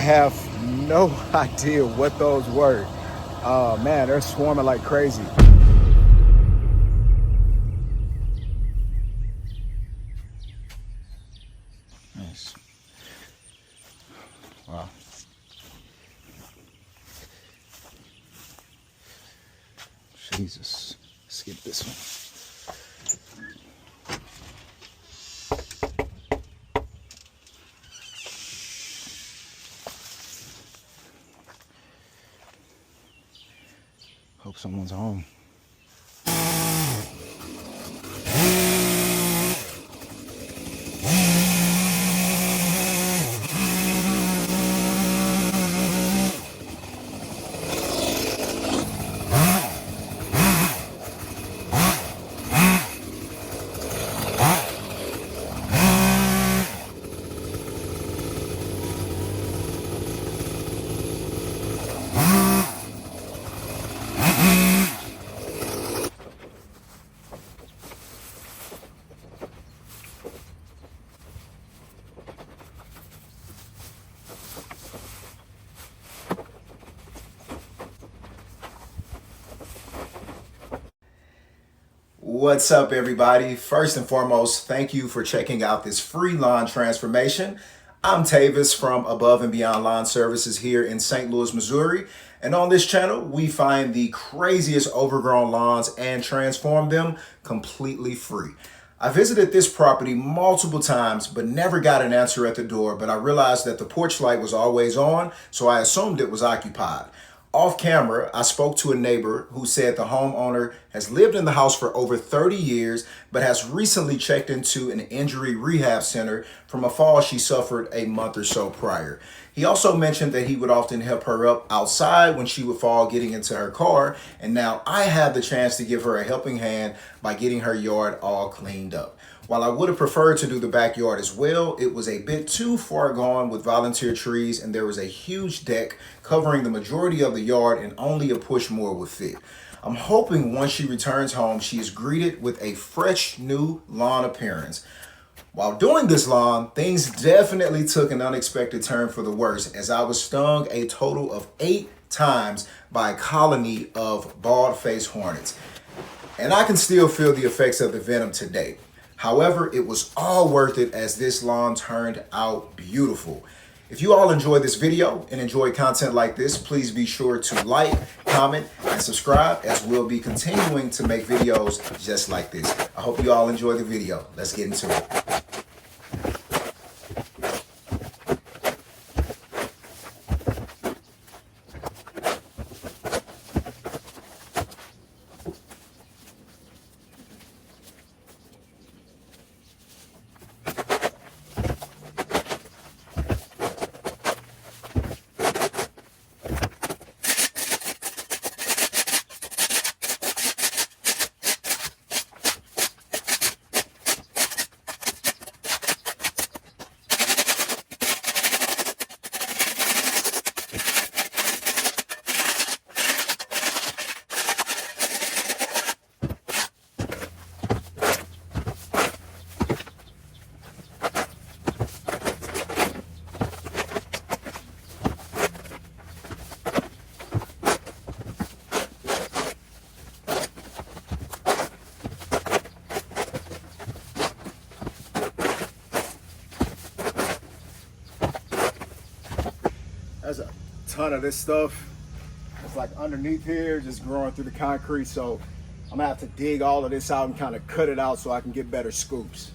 have no idea what those were. Man, they're swarming like crazy. Nice. Wow. Jesus. Skip this one. Hope someone's home. What's up, everybody? First and foremost, thank you for checking out this free lawn transformation. I'm Tavis from Above and Beyond Lawn Services here in St. Louis, Missouri. And on this channel, we find the craziest overgrown lawns and transform them completely free. I visited this property multiple times, but never got an answer at the door, but I realized that the porch light was always on, so I assumed it was occupied. Off camera, I spoke to a neighbor who said the homeowner has lived in the house for over 30 years, but has recently checked into an injury rehab center from a fall she suffered a month or so prior. He also mentioned that he would often help her up outside when she would fall getting into her car, and now I have the chance to give her a helping hand by getting her yard all cleaned up. While I would have preferred to do the backyard as well, it was a bit too far gone with volunteer trees, and there was a huge deck covering the majority of the yard, and only a push more would fit. I'm hoping once she returns home, she is greeted with a fresh new lawn appearance. While doing this lawn, things definitely took an unexpected turn for the worse, as I was stung a total of 8 times by a colony of bald-faced hornets. And I can still feel the effects of the venom today. However, it was all worth it, as this lawn turned out beautiful. If you all enjoyed this video and enjoy content like this, please be sure to like, comment, and subscribe, as we'll be continuing to make videos just like this. I hope you all enjoy the video. Let's get into it. There's a ton of this stuff. It's like underneath here, just growing through the concrete. So I'm gonna have to dig all of this out and kind of cut it out so I can get better scoops.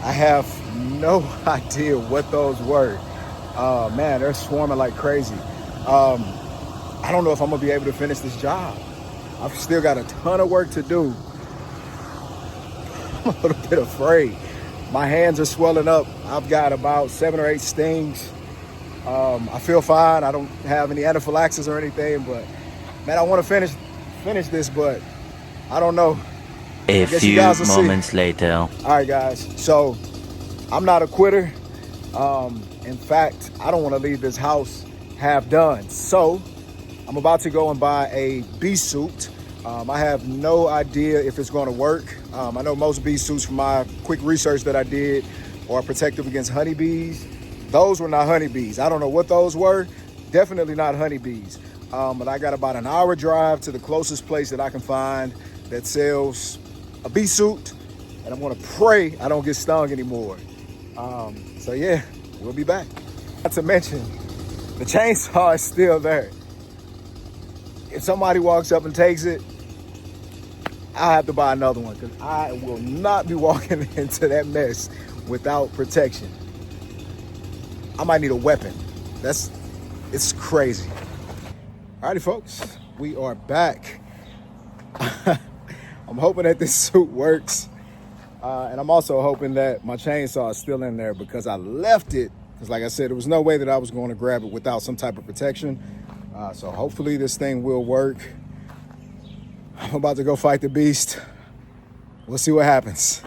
I have no idea what those were. Man, they're swarming like crazy. I don't know if I'm gonna be able to finish this job. I've still got a ton of work to do. I'm a little bit afraid. My hands are swelling up. I've got about 7 or 8 stings. I feel fine. I don't have any anaphylaxis or anything, but man, I want to finish this, but I don't know. A few moments later. All right, guys. So I'm not a quitter. In fact, I don't want to leave this house half done. So I'm about to go and buy a bee suit. I have no idea if it's going to work. I know most bee suits from my quick research that I did are protective against honeybees. Those were not honeybees. I don't know what those were. Definitely not honeybees. But I got about an hour drive to the closest place that I can find that sells a bee suit, and I'm gonna pray I don't get stung anymore. So yeah, we'll be back. Not to mention, the chainsaw is still there. If somebody walks up and takes it, I'll have to buy another one because I will not be walking into that mess without protection. I might need a weapon. It's crazy. Alrighty, folks, we are back. I'm hoping that this suit works. And I'm also hoping that my chainsaw is still in there because I left it. Because like I said, there was no way that I was going to grab it without some type of protection. So hopefully this thing will work. I'm about to go fight the beast. We'll see what happens.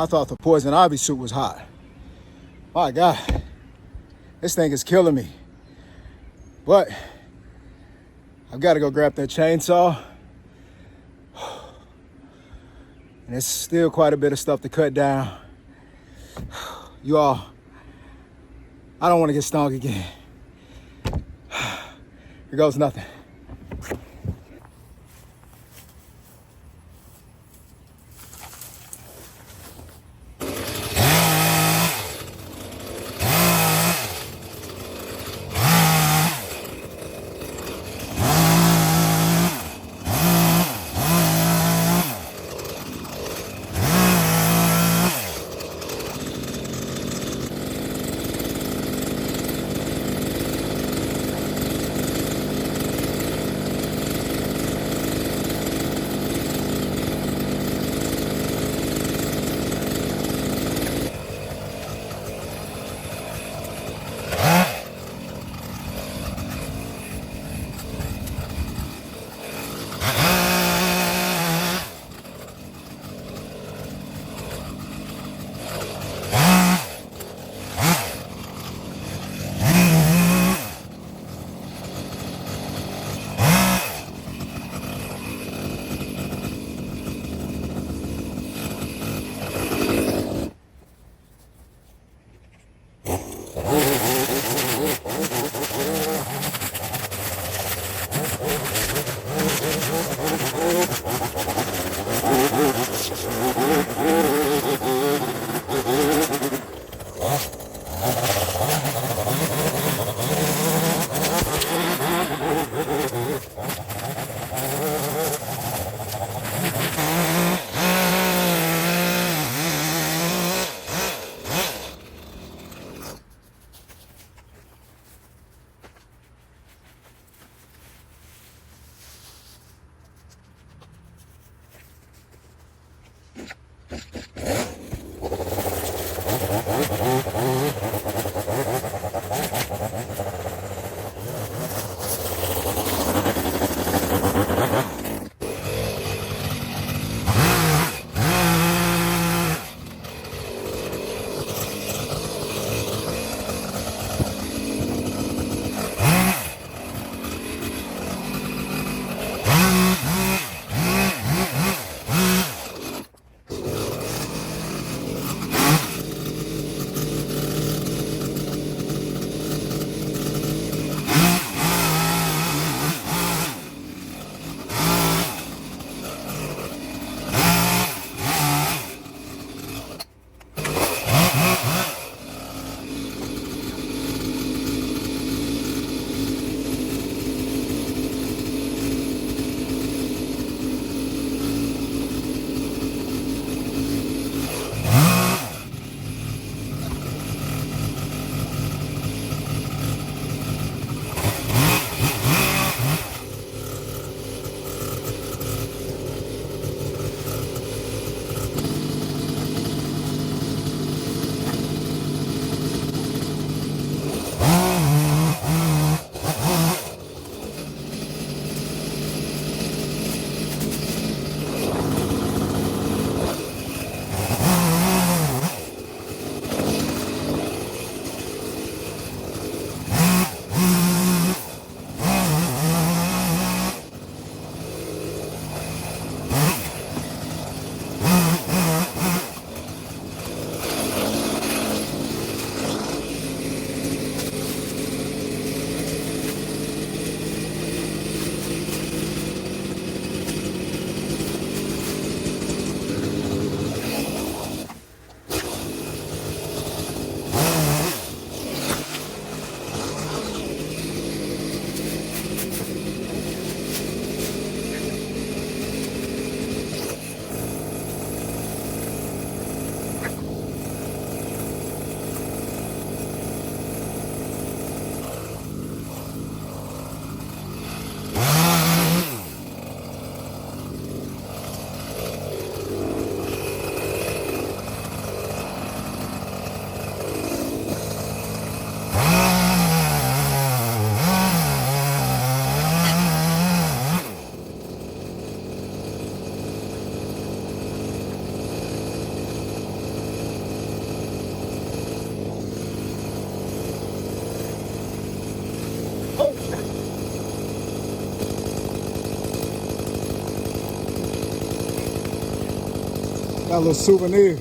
I thought the poison ivy suit was hot. My God, this thing is killing me. But I've got to go grab that chainsaw. And there's still quite a bit of stuff to cut down. You all, I don't want to get stung again. Here goes nothing. Got a little souvenir.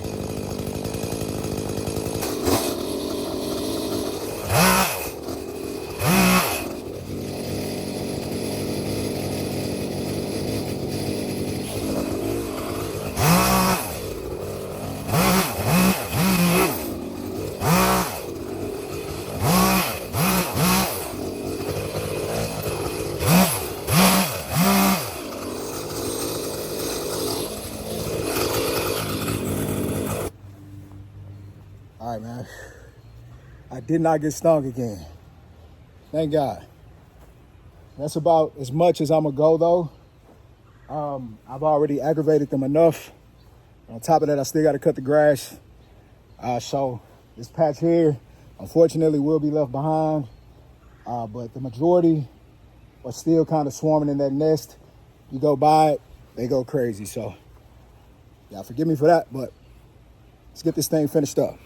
All right, man. I did not get stung again. Thank God. That's about as much as I'm gonna go though. I've already aggravated them enough. On top of that, I still gotta cut the grass. So this patch here, unfortunately, will be left behind. But the majority are still kind of swarming in that nest. You go by it, they go crazy. So y'all forgive me for that, but let's get this thing finished up.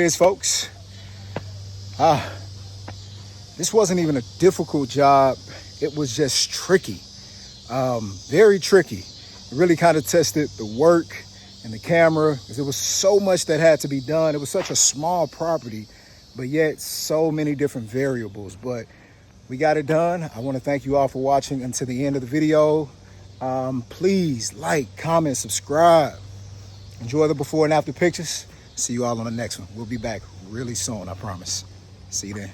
is, folks. This wasn't even a difficult job. It was just tricky, very tricky. It really kind of tested the work and the camera because there was so much that had to be done. It was such a small property, but yet so many different variables. But we got it done. I want to thank you all for watching until the end of the video. Please like, comment, subscribe. Enjoy the before and after pictures. See you all on the next one. We'll be back really soon, I promise. See you then.